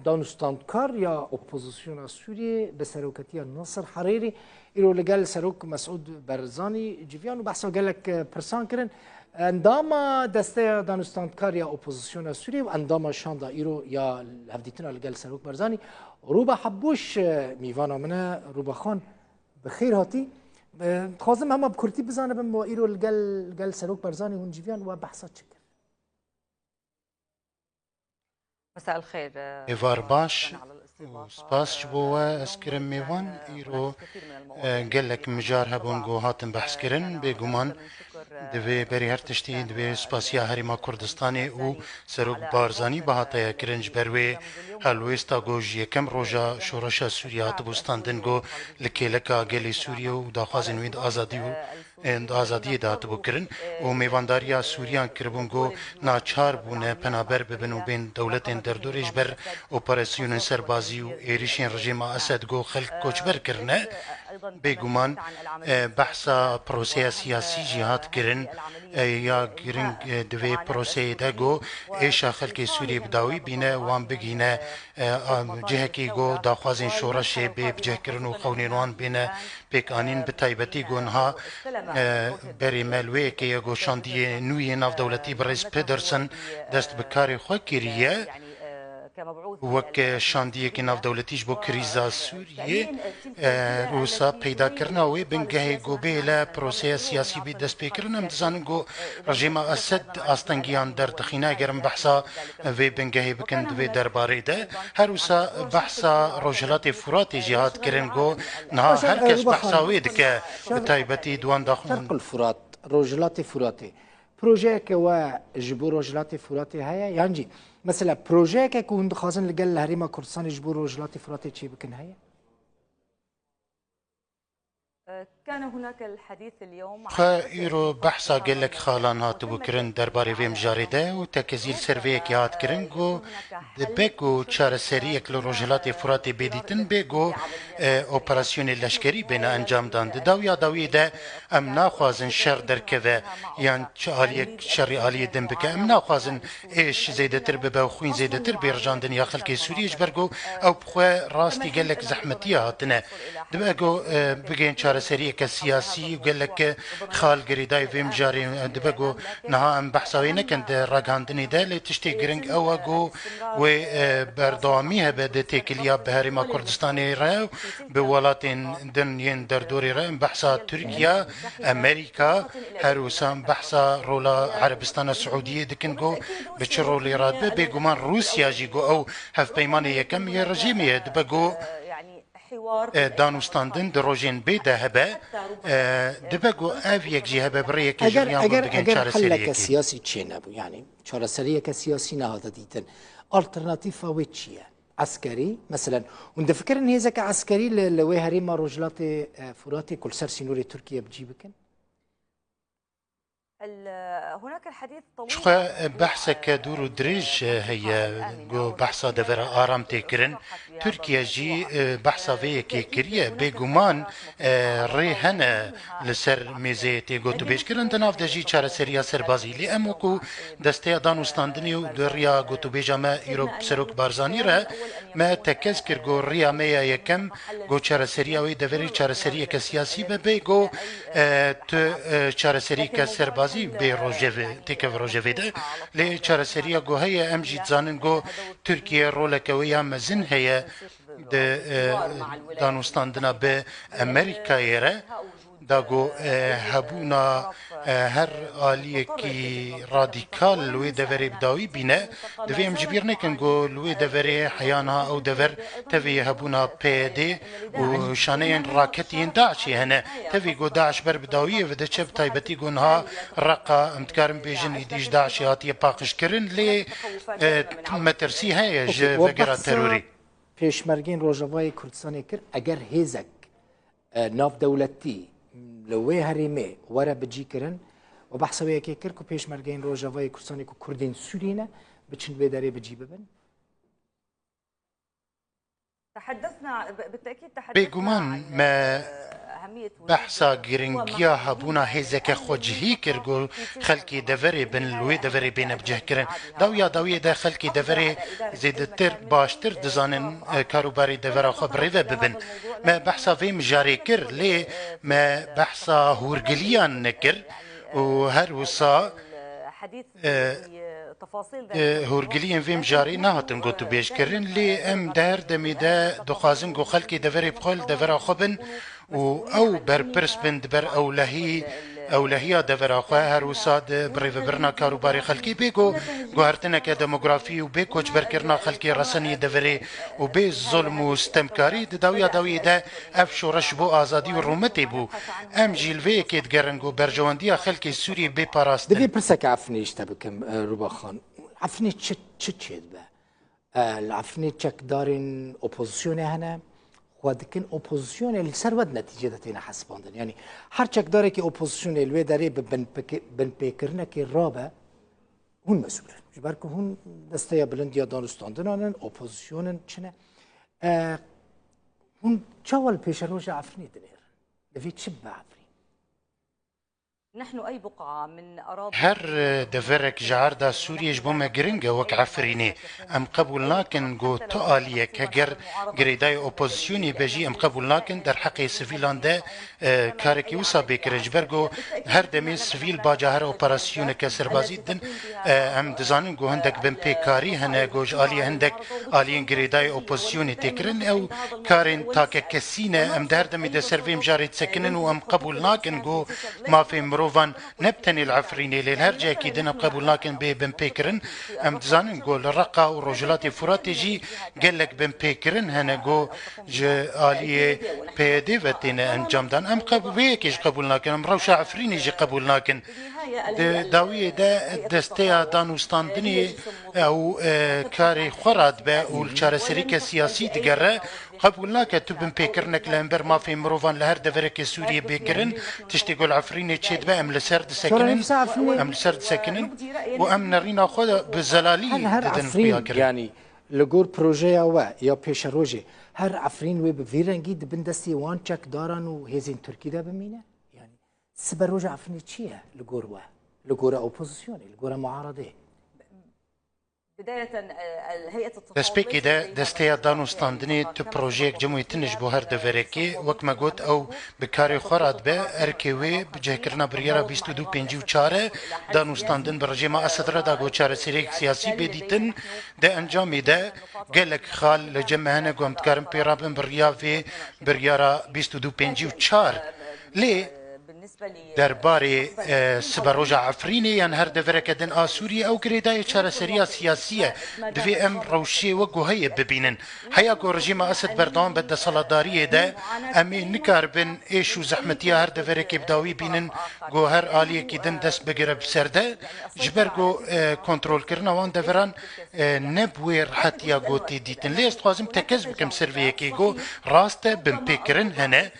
دانستاندکار یا اپوزیسیون سوریه به سروکتی ناصر حریری ایرو لگل سروک مسعود برزانی جویان و بحثا گلک پرسان کرن اندام دسته دانستاندکار یا اپوزیسیون سوریه و اندام شاندا ایرو یا هفدیتنا لگل سروک برزانی روبا حبوش میوانا منه روبا خان بخیر هاتی خوازم همه بکرتی بزانه بم با ایرو لگل سروک برزانی هون جویان و بحثا چکر مساء الخير إيفار باش سباس جبوا أسكرم ميوان إيرو قال لك مجار هبون جو هاتن بحث كرن بيجومان دوی بری هر تشتی دوی سپاسیا هریما کردستانی و سروک بارزانی بهاتایا کرنج بروی هلویستا گوش یکم روژا شورشا سوریا تبوستاندن گو لکیلکا گلی سوریا و داخوازن وید آزادی و آزادی دات بو کرن و میوانداریا سوریان کربون گو ناچار بونه پنابر ببن و بین دولتین در دورش بر اپراسیون سربازی و ایریشین رژیم اسد گو خلق کوچبر کرنه بيجومان بحثا بروسيا سياسي جهات كرن يا كرن دوي بروسيا داغو ايشا خلق سوري بداوي بينا وان بگينا جهكي گو داخوازين شورش بجه كرن و خونينوان بينا بيكانين بتايبتي گونها بري ملوي كي گو شاندي نوي ناف دولتي بريس بيدرسن دست بكاري خو كيريه وک شاندیه که ناف دولتیش بو کریزا سوریه روسا پیدا کرنا و بنگه گوبه ل پروسه سیاسی بی دست پیکرن هم دزانن گو رژیم اسد آستنگیان در دخینه گرم بحثا و بنگه بکند و درباره ده هر روسا بحثا روجلات فرات جهاد کرن گو نه هر کس بحثا وید که بتایبتی دوان داخل شرق الفرات روجلات فراتي بروجي كوا جبو روجلات فراتي هيا يعني مثلا بروجي كون خازن لقال هريما كردستان جبو روجلات فراتي شي بكن هيا كان هناك الحديث اليوم خيرو بحثا قال لك خالان هاتبو كرن درباري فيم جاريده وتكزيل سيرفيك هات كرن جو بيكو تشار سريك لروجلات فراتي بيديتن بيكو اوبراسيون اللشكري بين انجام دان داويا داوي ده ام ناخوازن شر دركذا يعني شاليك شر علي دم بك ام ناخوازن ايش زيدتر ببا خوين زيدتر بيرجان دنيا خلق سوريا جبرجو او بخوا راستي قال لك زحمتي هاتنا دباغو بيجين تشار سريك سياسي وقال لك خال قريداي فيم جاري دبقو نها ام بحثاوي نكند راغاندني ده اللي تشتي جرينج اوغو و بردواميها بدتي كليا بهريما كردستاني را بولاتين دنيين دردوري را بحثا تركيا امريكا هروسان بحثا رولا عربستان السعوديه دكنجو بتشرو لي راد بيغمان روسيا جيجو او هف بيماني يكم يا رجيمي دبقو دانوستاندن دروجين بيدا هبه دبقو افيك جي هبه بريك اگر حلك سياسي تشينابو يعني چاره سريه سياسي نهاده ديتن الترناتيفا ويتشيا عسكري مثلا وند فكر ان هيزك عسكري لوي هريما روجلات فراتي كل سر سينوري تركيا بجيبكن هناك الحديث طويل شخوا بحثك دور دريج هي جو بحثا دفر آرام تكرن تركيا جي بحثا في كيكريا بيجومان ريهنا لسر ميزي تيجو تبيش كرن تناف دجي چار سريا سربازي لي اموكو دستيا دانوستاندني و دريا جو تبيجا ما يروب سروك بارزاني را ما تكذكر جو ريا ميا يكم جو چار سريا وي دفري چار سريا كسياسي بيجو چار سريا كسربازي به روجوی تکف روجوی ده لی چهار سریا گو هی ام جیت زانن گو ترکیه رولکوی هم زن هی ده دانوستاندنا به امریکا یره داغو هبونا هر آلیه کی رادیکال لوی دوری بداوی بینه دوی ام جبیر نکن گو لوی دوری حیانا او دور توی هبونا پیده و شانین راکتین داعشی هنه توی گو داعش بر بداوی و ده چه بتایبتی گونها رقا امتکارم بیجن ایدیش داعشی هاتی پاقش کرن لی مترسی هیج وگرا تروری پیشمرگین روجاوای کردستانی کر اگر هیزک ناف دولتی لوی هریمه ورا بجی کرن و بحثوی که کرد که پیشمرگین روجاوای کردستانی که کردین سورینه بچن بداره بجی ببن تحدثنا بالتأكيد بيجومان ما بحثا گرنگیا هبونا هزک خوجهی کرگو خلکی دفری بن لوی دفری بین بجه کرن داوی ده خلکی دفری زیدتر باشتر دزانن کاروباری دفرا خبری و ببن ما بحثا ویم جاری کر لی ما بحثا هورگلیان نکر و هر وسا هورگلیان ویم جاری نهاتن گوتو بیش کرن لی ام در دمی ده دخوازن گو خلکی دفری بخل دفرا خبن و او بر پرس بند بر اولهیا دفرا خواه هر وساد بریو برنا کاروباری خلکی بگو گوهرتنه که دموگرافی و بی کوچبر کرنا خلکی رسنی دفری و بی ظلم و ستمکاری داوی ده اف شورش بو آزادی و رومتی بو ام جیلوه که دگرنگو برجواندی خلکی سوری بی پاراستن دبي برسك عفني اشتبكم ربا خان عفني تشد به العفني تشك دارين اوبوزيسيون هنا ودكن اوبوزيسيون اللي سرود نتيجه دتينا حسباندن يعني هر تشك داري كي اوبوزيسيون اللي داري بن بيكرنا كي رابا هون مسؤول جبركم هون دستيا بلنديا دانستاندن اوبوزيسيون چنه هون چاول پیش روج عفني دنير دفي تشب عفني نحن أي بقعة من أراضي هر دفرك جعردا سوريا جبوما جرينجا وك عفريني ام قبول لكن جو تاليه كجر جريداي اوبوزيسيوني بجي ام قبول لكن در حق سيفيلان ده كاركي وسا بكر جبرجو هر دمي سيفيل باجا هر اوبراسيون كسربازي دن ام دزانن جو هندك بن بيكاري هنا جوج الي هندك الين جريداي اوبوزيسيوني تكرن او كارين تاك كسينه ام در دمي ده سيرفيم جاري تسكنن وام قبول لكن جو ما في مروفان نبتني العفريني للهرجة كي دنا قبول لكن بن بيكرن ام دزانن قول الرقا ورجلاتي فراتي جي قال لك بن بيكرن هنا جو آلية بيدي وتينا انجام دان ام قبول بيكيش قبول لكن ام روشا عفريني جي قبول لكن داوية دا دستيا دانوستاندني او كاري خوراد با والشارسريكا سياسي دقرة قبول لك تبن بيكرنك لامبر ما في مروفان لهر دفرك سوريا بيكرن تشتغل عفريني تشيد بقى ام لسرد ساكنن ام لسرد ساكنن وام نرينا خود بالزلالي هر عفرين يعني لجور بروجي او يا بيش روجي هر عفرين وي بفيرنجي دبن دستي وان تشك دارن وهيزين تركي ده بمينه يعني سبر روجي عفرين تشيه لجور وا لجور اوبوزيسيوني لجور معارضه بداية الهيئة دسبيكي دا دستيا دانوستاندني تو بروجيك جموي تنج بو هر دفريكي وك ما قلت او بكاري خورات با اركيوي بجه كرنا بريرا 22 بنجي و 4 دانوستاندن برجيما اسدرا دا گو 4 سيريك سياسي بديتن دا انجامي دا قالك خال لجمع هنا قوم تكارم بيرابن بريافي بريارا 22 بنجي و 4 ليه درباري سبروجا عفريني يعني هر دفرك دن آسوريا او قريداي چارسريا سياسية دفي ام روشي وقو هي ببينن هيا قو رجيم اسد بردان بدا صلاداريه دا امي نكار بن ايشو زحمتيا هر دفرك بداوي بينن قو هر آلية كي دن دست بقرب سرده جبر قو كنترول كرنا وان دفران نبوير حتيا قو تيديتن ليست خوازم تكز بكم سرفيه كي قو راسته بن بيكرن هنا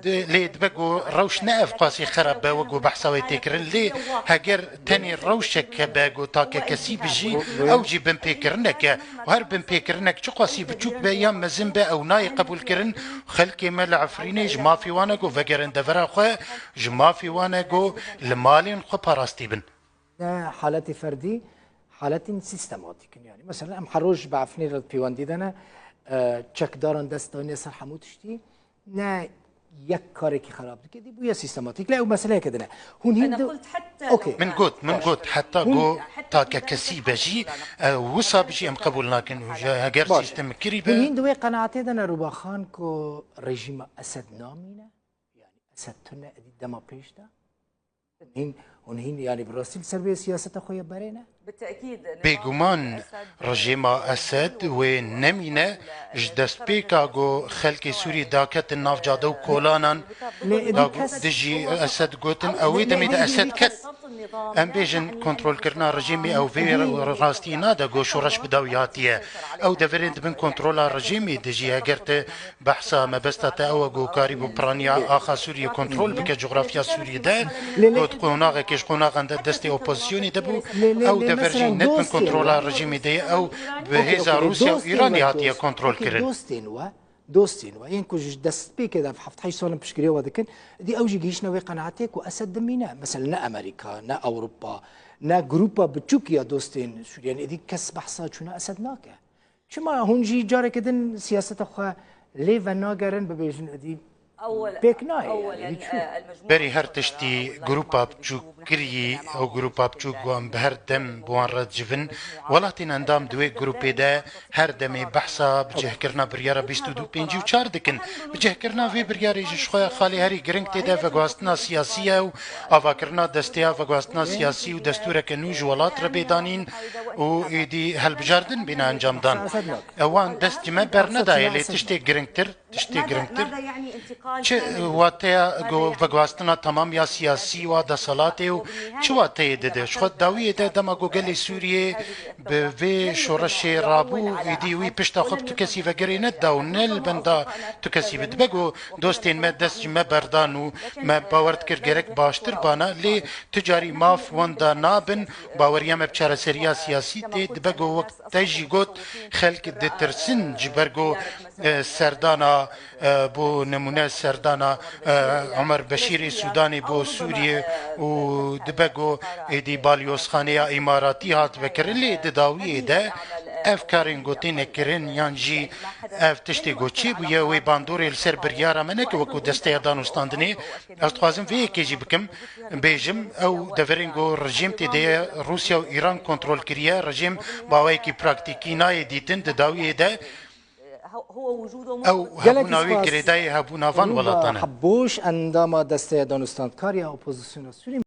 لي دبقو روش نقف قاسي خرب باوقو بحثاوي تكرن لي هاجر تاني روشك باقو تاكا كسي بجي او جي بن بيكرنك وهر بن بيكرنك چو قاسي بچوك بايام مزنبا او ناي قبول كرن خلقي مال عفريني جما في وانقو وگرن دفرا خواه جما في وانقو المالين خو باراستي بن حالتي فردي حالتي سيستماتيك يعني مثلا ام حروج بعفني البيواندي دانا چك دارن دستاني سر حمودشتي نا یک کاری که خراب کردی بویا سیستماتیک لا ومساله كده هون انا قلت حتى اوكي من قلت حتى جو تاكا كسي بجي وصا بجي ام قبول لكن هاجر سيستم كريبه هون دوي قناعتي دنا روبا خان كو رژیم اسد نامينه يعني اسد تنه دما بيشتا هون يعني براسيل سربيه سياسه خويا برينا بالتأكيد بيجومان رژیم اسد ونمينه جدست بيكا جو خلقي سوري داكت الناف جادو كولانان دجي اسد قوتن او دميد اسد كت ام بيجن كنترول كرنا رژيمي او في راستينا دا جو شورش بداوياتيه او دفرنت بن كنترول رژيمي دجي اگرت بحثا مبسطه او جو كاريبو برانيا اخا سوريا كنترول بك جغرافيا سوريا دا قد قوناغ كيش قوناغ عند دستي اوبوزيسيوني دبو او دفرجي نت من كنترول الرژيمي دي او بهذا روسيا وايران هاتيه كنترول كرن دوستين و دوستين وين كوج دست بي كذا في حفت حي سالم بشكريه وذكن دي اوجي جيش نوي قناعتك واسد دمينا مثلا نا امريكا نا اوروبا نا جروبا بتشوكيا دوستين شو يعني دي كس بحصا شو اسدناك شما هونجي جاري كدن سياسه اخا ليفا ناغرن ببيجن دي اولا بری هر تشتی گروپا بچوک کری او گروپا بچوک وان به هر دم بوان رد جفن ولاتین اندام دوی گروپی ده هر دمی بحثا بجه کرنا بریارا 22 و 4 دکن بجه کرنا وی بریاری جشخوی خالی هری گرنگ تیده وگواستنا سیاسیه و آوا کرنا دستیا وگواستنا سیاسی و دستور کنوج ولات ربیدانین و ایدی هل بجاردن بینا انجام دان اوان دست جمع برنده یلی تشتی گرنگتر ماذا يعني انتقال چه واتیا گو وگواستنا تمام یا سیاسی و دسالاتی و چه واتی داده شخود داویه ده دما گوگل سوریه به وی شورش رابو ایدی وی پشتا خوب تو کسی وگری ندا و نل بندا تو کسی بدبگو دوستین ما دست جمع بردان و ما باورد کر گرک باشتر بانا لی تجاری ماف واندا نابن باوریم بچار سریا سیاسی تی دبگو وقت تیجی گوت خلق ده ترسن جبرگو سردانا بو نمونه سردانا عمر بشیر سودانی بو سوریه و دبگو ایدی بالیوس خانه اماراتی هات بکرن لی دداویه ده اف کارین گوتی نکرن یانجی اف تشتی گوچی بو یه وی باندوری لسر بریارا منک وکو دسته دانوستاندنی از توازم وی اکیجی بکم بیجم او دفرینگو رژیم تی ده روسیا و ایران کنترول کریه رژیم باوی کی پراکتیکی نای دیتن دداویه ده هو وجوده او هبوناوی گریدای هبوناوان ولاتانه حبوش اندام دسته دانستاندکاری اپوزیسیون سوری